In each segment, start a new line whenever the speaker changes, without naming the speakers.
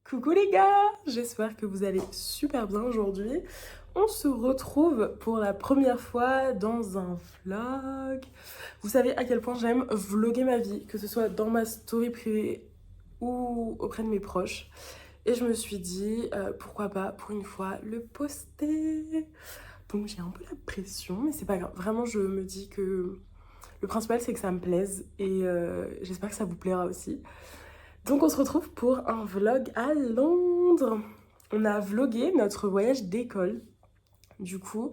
Coucou les gars, j'espère que vous allez super bien aujourd'hui. On se retrouve pour la première fois dans un vlog. Vous savez à quel point j'aime vlogger ma vie, que ce soit dans ma story privée ou auprès de mes proches. Et je me suis dit, pourquoi pas pour une fois le poster. Donc j'ai un peu la pression, mais c'est pas grave. Vraiment, je me dis que le principal c'est que ça me plaise et j'espère que ça vous plaira aussi. Donc on se retrouve pour un vlog à Londres. On a vlogué notre voyage d'école. Du coup,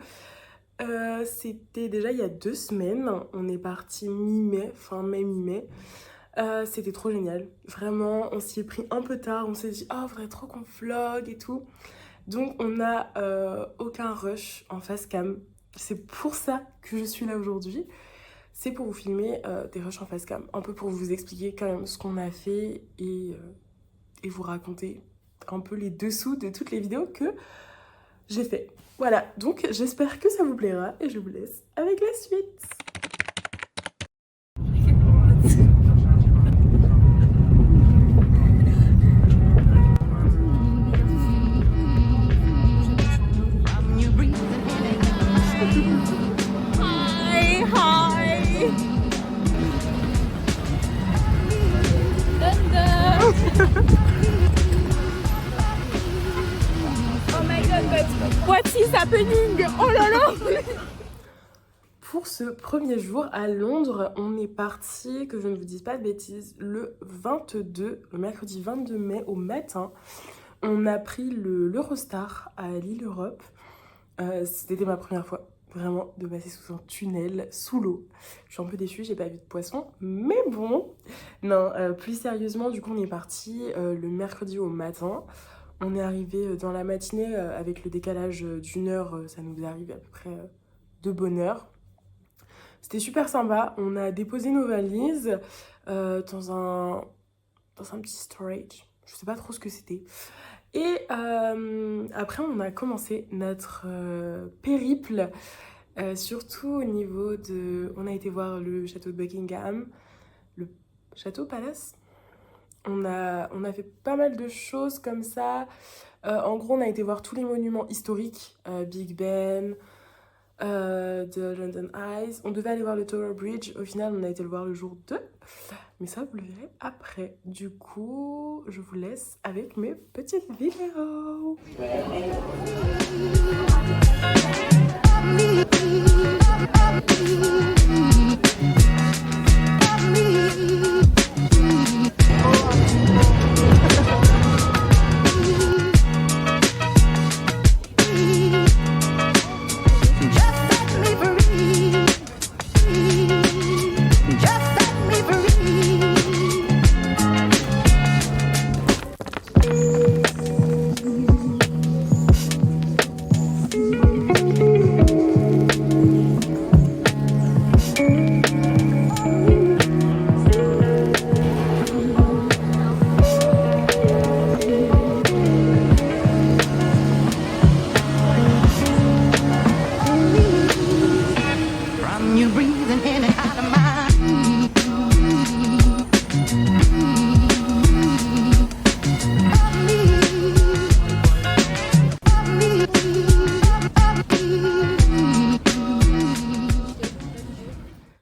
c'était déjà il y a 2 semaines. On est parti mi-mai, fin mai, mi-mai. C'était trop génial. Vraiment, on s'y est pris un peu tard. On s'est dit, oh, faudrait trop qu'on vlog et tout. Donc on n'a aucun rush en face cam. C'est pour ça que je suis là aujourd'hui. C'est pour vous filmer des rushs en face cam, un peu pour vous expliquer quand même ce qu'on a fait et vous raconter un peu les dessous de toutes les vidéos que j'ai fait. Voilà, donc j'espère que ça vous plaira et je vous laisse avec la suite.
What is happening? Oh là là!
Pour ce premier jour à Londres, on est parti, que je ne vous dise pas de bêtises, le mercredi 22 mai au matin. On a pris l'Eurostar à Lille Europe. C'était ma première fois, vraiment, de passer sous un tunnel, sous l'eau. Je suis un peu déçue, j'ai pas vu de poisson, mais bon. Non, plus sérieusement, du coup, on est parti le mercredi au matin. On est arrivé dans la matinée avec le décalage d'une heure, ça nous est arrivé à peu près de bonne heure. C'était super sympa, on a déposé nos valises dans un petit storage, je sais pas trop ce que c'était. Et après on a commencé notre périple, surtout au niveau de... On a été voir le château de Buckingham, le château Palace. On a fait pas mal de choses comme ça. En gros, on a été voir tous les monuments historiques, Big Ben, de London Eyes. On devait aller voir le Tower Bridge. Au final, on a été le voir le jour 2. Mais ça, vous le verrez après. Du coup, je vous laisse avec mes petites vidéos.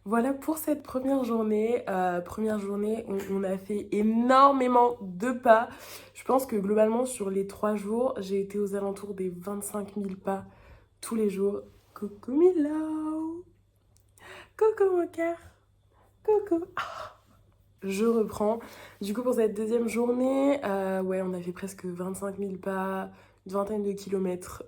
Voilà pour cette première journée. On a fait énormément de pas. Je pense que globalement sur les 3 jours, j'ai été aux alentours des 25 000 pas tous les jours. Coucou Milo, coucou mon cœur, coucou. Je reprends. Du coup pour cette deuxième journée, ouais, on a fait presque 25 000 pas, une vingtaine de kilomètres.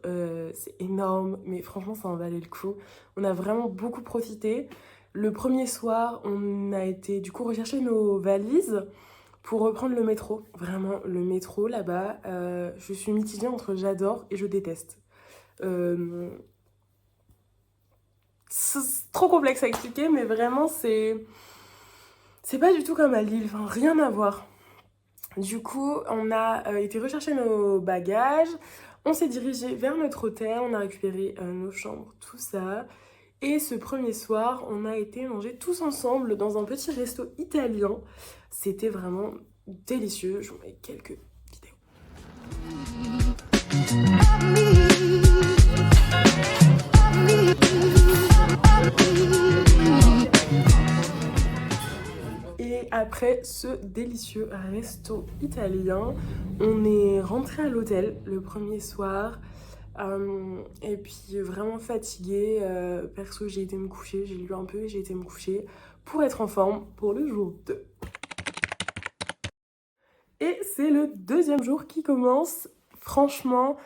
C'est énorme, mais franchement ça en valait le coup. On a vraiment beaucoup profité. Le premier soir, on a été du coup rechercher nos valises pour reprendre le métro. Vraiment, le métro là-bas, je suis mitigée entre j'adore et je déteste. C'est trop complexe à expliquer, mais vraiment, c'est pas du tout comme à Lille, enfin, rien à voir. Du coup, on a été rechercher nos bagages, on s'est dirigé vers notre hôtel, on a récupéré nos chambres, tout ça. Et ce premier soir, on a été manger tous ensemble dans un petit resto italien. C'était vraiment délicieux. Je vous mets quelques vidéos. Et après ce délicieux resto italien, on est rentré à l'hôtel le premier soir. Et puis vraiment fatiguée. Perso, j'ai été me coucher, j'ai lu un peu et j'ai été me coucher pour être en forme pour le jour 2. Et c'est le deuxième jour qui commence. Franchement,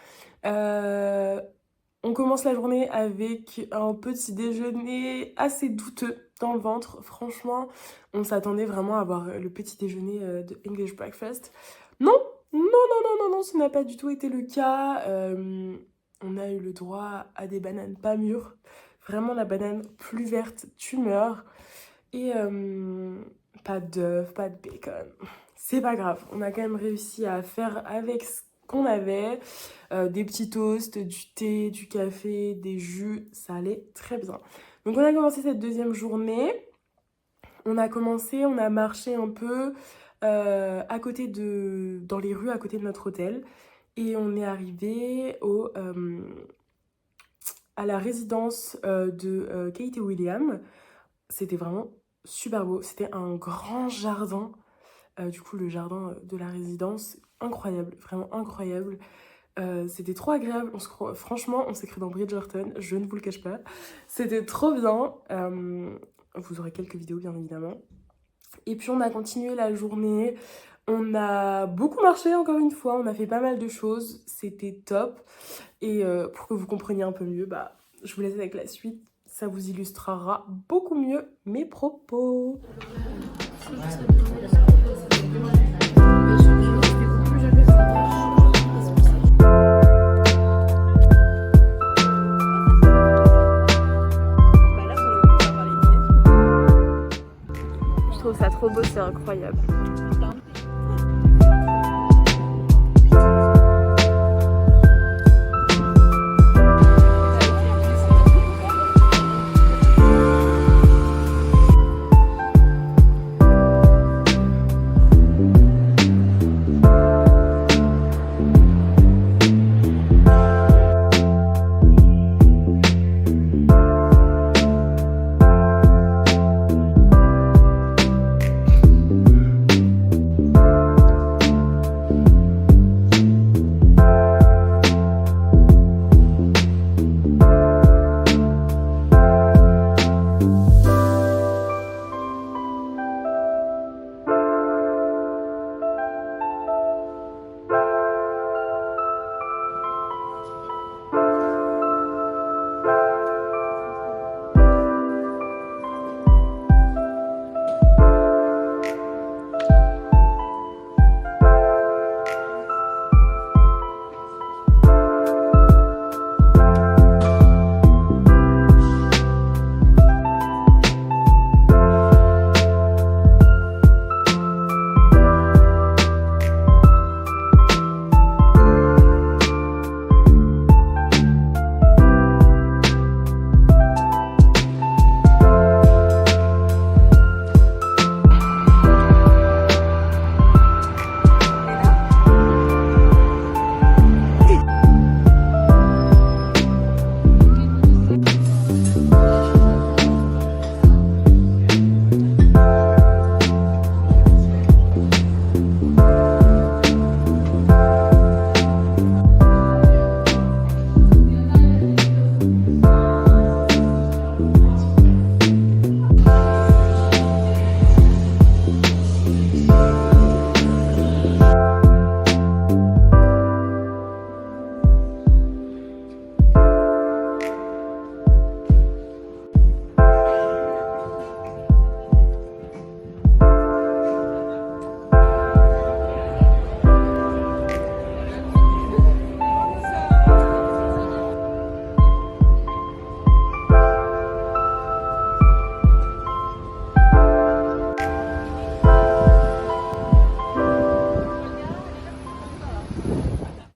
on commence la journée avec un petit déjeuner assez douteux dans le ventre. Franchement, on s'attendait vraiment à avoir le petit déjeuner de English breakfast. Non, non, non, non, non, non, ce n'a pas du tout été le cas. On a eu le droit à des bananes pas mûres. Vraiment, la banane plus verte, tu meurs. Et pas d'œufs, pas de bacon. C'est pas grave, on a quand même réussi à faire avec ce qu'on avait. Des petits toasts, du thé, du café, des jus, ça allait très bien. Donc on a commencé cette deuxième journée. On a marché un peu à côté dans les rues à côté de notre hôtel. Et on est arrivé à la résidence de Kate et William. C'était vraiment super beau. C'était un grand jardin. Du coup, le jardin de la résidence, incroyable, vraiment incroyable. C'était trop agréable. Franchement, on s'est cru dans Bridgerton, je ne vous le cache pas. C'était trop bien. Vous aurez quelques vidéos, bien évidemment. Et puis, on a continué la journée. On a beaucoup marché, encore une fois. On a fait pas mal de choses. C'était top. Et pour que vous compreniez un peu mieux, bah, je vous laisse avec la suite. Ça vous illustrera beaucoup mieux mes propos.
Je trouve ça trop beau, c'est incroyable.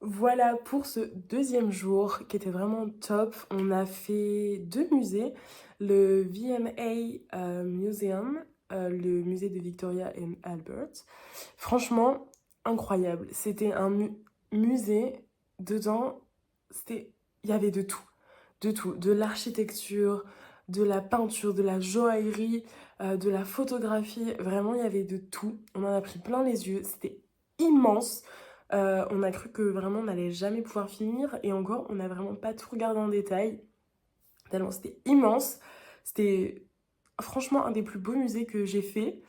Voilà pour ce deuxième jour qui était vraiment top. On a fait 2 musées, le VMA Museum, le musée de Victoria and Albert. Franchement, incroyable. C'était musée, dedans, il y avait de tout. De tout. De l'architecture, de la peinture, de la joaillerie, de la photographie. Vraiment, il y avait de tout. On en a pris plein les yeux. C'était immense. On a cru que vraiment on n'allait jamais pouvoir finir. Et encore, on n'a vraiment pas tout regardé en détail. Tellement c'était immense. C'était franchement un des plus beaux musées que j'ai fait.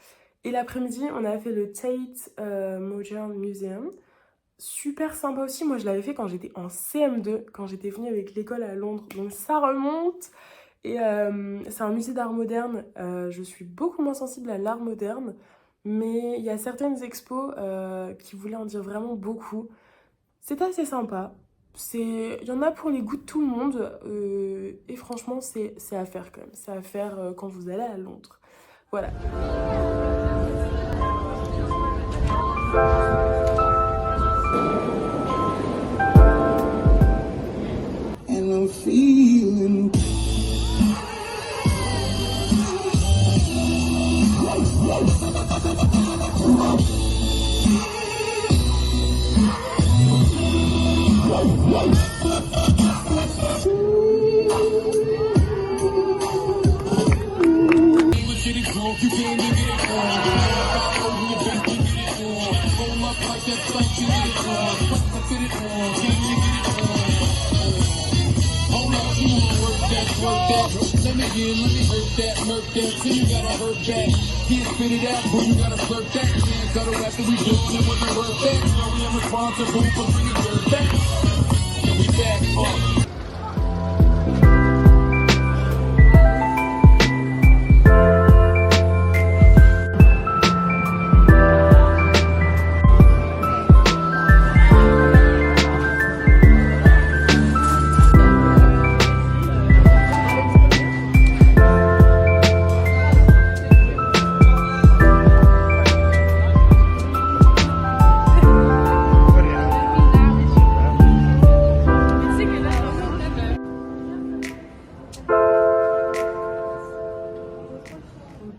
Et l'après-midi, on a fait le Tate Modern Museum. Super sympa aussi. Moi, je l'avais fait quand j'étais en CM2, quand j'étais venue avec l'école à Londres. Donc ça remonte. Et c'est un musée d'art moderne. Je suis beaucoup moins sensible à l'art moderne. Mais il y a certaines expos qui voulaient en dire vraiment beaucoup. C'était assez sympa. Il y en a pour les goûts de tout le monde. Et franchement, c'est à faire quand même. C'est à faire quand vous allez à Londres. Voilà.
And I'm feeling let me hurt that, murk that, then you gotta hurt that. Can't spit it out, but you gotta flirt that. Can't settle after we built it, wasn't worth that. Now we am responsible for bringing dirt back. And we back.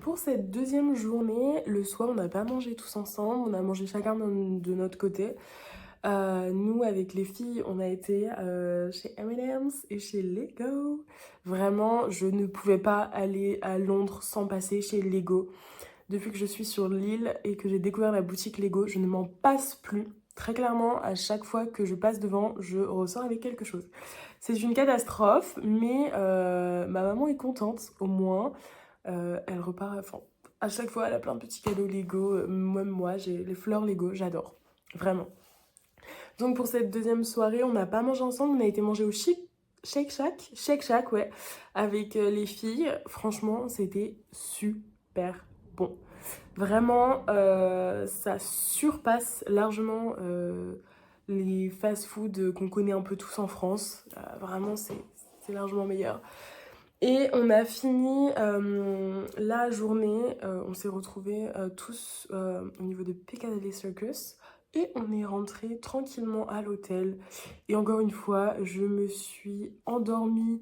Pour cette deuxième journée, le soir, on n'a pas mangé tous ensemble, on a mangé chacun de notre côté. Nous, avec les filles, on a été chez M&M's et chez Lego. Vraiment, je ne pouvais pas aller à Londres sans passer chez Lego. Depuis que je suis sur l'île et que j'ai découvert la boutique Lego, je ne m'en passe plus. Très clairement, à chaque fois que je passe devant, je ressors avec quelque chose. C'est une catastrophe, mais ma maman est contente, au moins. Elle repart, enfin, à chaque fois, elle a plein de petits cadeaux Lego. Même moi, j'ai les fleurs Lego, j'adore. Vraiment. Donc pour cette deuxième soirée, on n'a pas mangé ensemble, on a été manger au Shake Shack, ouais, avec les filles. Franchement, c'était super bon. Vraiment, ça surpasse largement les fast-food qu'on connaît un peu tous en France. Vraiment, c'est largement meilleur. Et on a fini la journée, on s'est retrouvés tous au niveau de Piccadilly Circus et on est rentré tranquillement à l'hôtel. Et encore une fois, je me suis endormie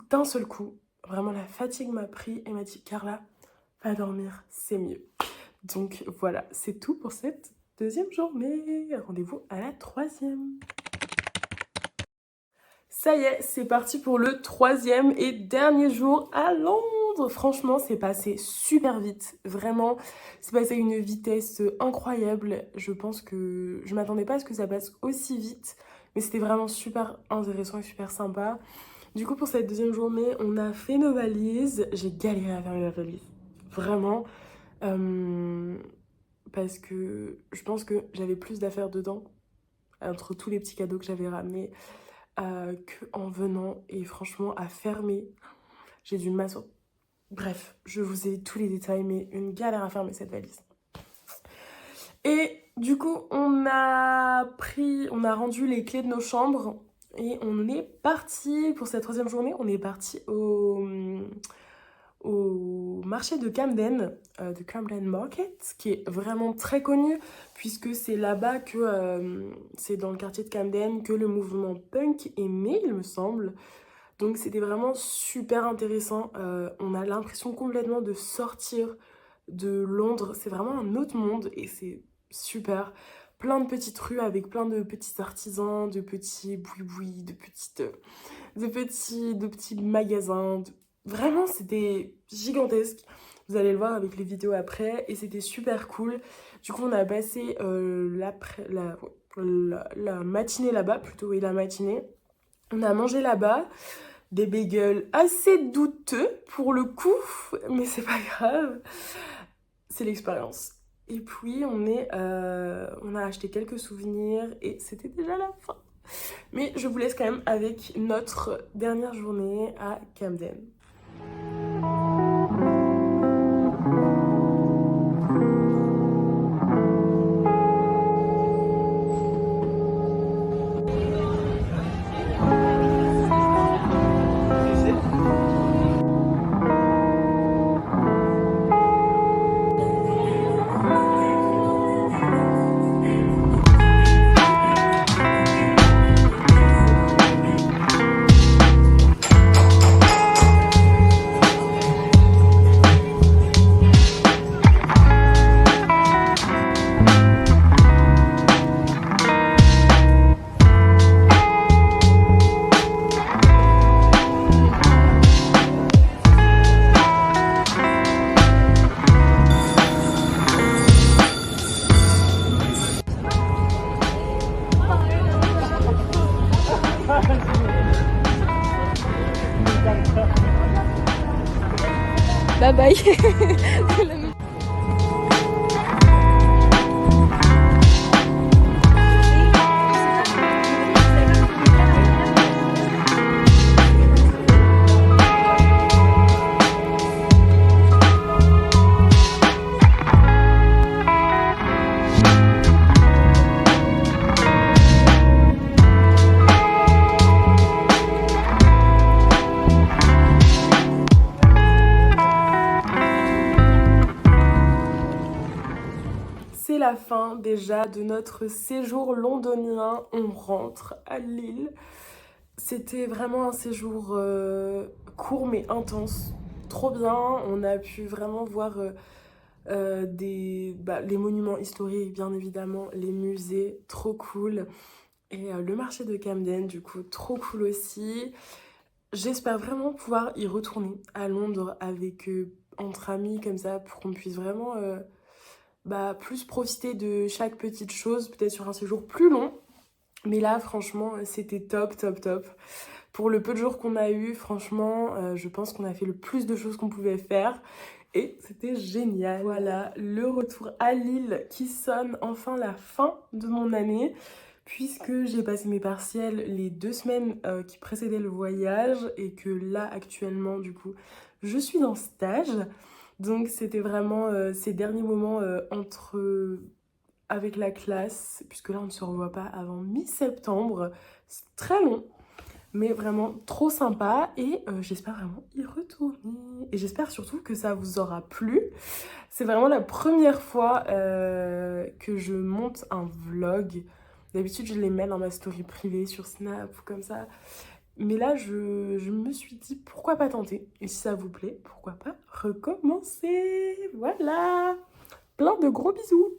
d'un seul coup. Vraiment, la fatigue m'a pris et m'a dit « Carla, va dormir, c'est mieux ». Donc voilà, c'est tout pour cette deuxième journée. Rendez-vous à la troisième. Ça y est, c'est parti pour le troisième et dernier jour à Londres. Franchement, c'est passé super vite. Vraiment, c'est passé à une vitesse incroyable. Je pense que je m'attendais pas à ce que ça passe aussi vite. Mais c'était vraiment super intéressant et super sympa. Du coup, pour cette deuxième journée, on a fait nos valises. J'ai galéré à faire mes valises. Vraiment. Parce que je pense que j'avais plus d'affaires dedans. Entre tous les petits cadeaux que j'avais ramenés. Qu'en venant et franchement à fermer, j'ai dû m'asseoir. Bref, je vous ai tous les détails, mais une galère à fermer cette valise. Et du coup, on a rendu les clés de nos chambres et on est parti pour cette troisième journée. On est parti au marché de Camden, de Camden Market, qui est vraiment très connu, puisque c'est là-bas que, c'est dans le quartier de Camden, que le mouvement punk est né, il me semble. Donc c'était vraiment super intéressant. On a l'impression complètement de sortir de Londres. C'est vraiment un autre monde et c'est super. plein de petites rues avec plein de petits artisans, de petits boui-boui, de petits magasins. Vraiment, c'était gigantesque. Vous allez le voir avec les vidéos après et c'était super cool. Du coup, on a passé la matinée là-bas, plutôt oui, la matinée. On a mangé là-bas des bagels assez douteux pour le coup, mais c'est pas grave, c'est l'expérience. Et puis on a acheté quelques souvenirs et c'était déjà la fin. Mais je vous laisse quand même avec notre dernière journée à Camden.
Bye bye.
C'est la fin déjà de notre séjour londonien. On rentre à Lille. C'était vraiment un séjour court mais intense. Trop bien. On a pu vraiment voir les monuments historiques, bien évidemment, les musées, trop cool. Et le marché de Camden, du coup, trop cool aussi. J'espère vraiment pouvoir y retourner à Londres avec entre amis comme ça pour qu'on puisse vraiment plus profiter de chaque petite chose, peut-être sur un séjour plus long. Mais là, franchement, c'était top, top, top. Pour le peu de jours qu'on a eu, franchement, je pense qu'on a fait le plus de choses qu'on pouvait faire. Et c'était génial. Voilà, le retour à Lille qui sonne enfin la fin de mon année. Puisque j'ai passé mes partiels les 2 semaines qui précédaient le voyage. Et que là, actuellement, du coup, je suis en stage. Donc c'était vraiment ces derniers moments avec la classe, puisque là on ne se revoit pas avant mi-septembre. C'est très long, mais vraiment trop sympa et j'espère vraiment y retourner. Et j'espère surtout que ça vous aura plu. C'est vraiment la première fois que je monte un vlog. D'habitude je les mets dans ma story privée sur Snap ou comme ça. Mais là, je me suis dit, pourquoi pas tenter? Et si ça vous plaît, pourquoi pas recommencer? Voilà! Plein de gros bisous!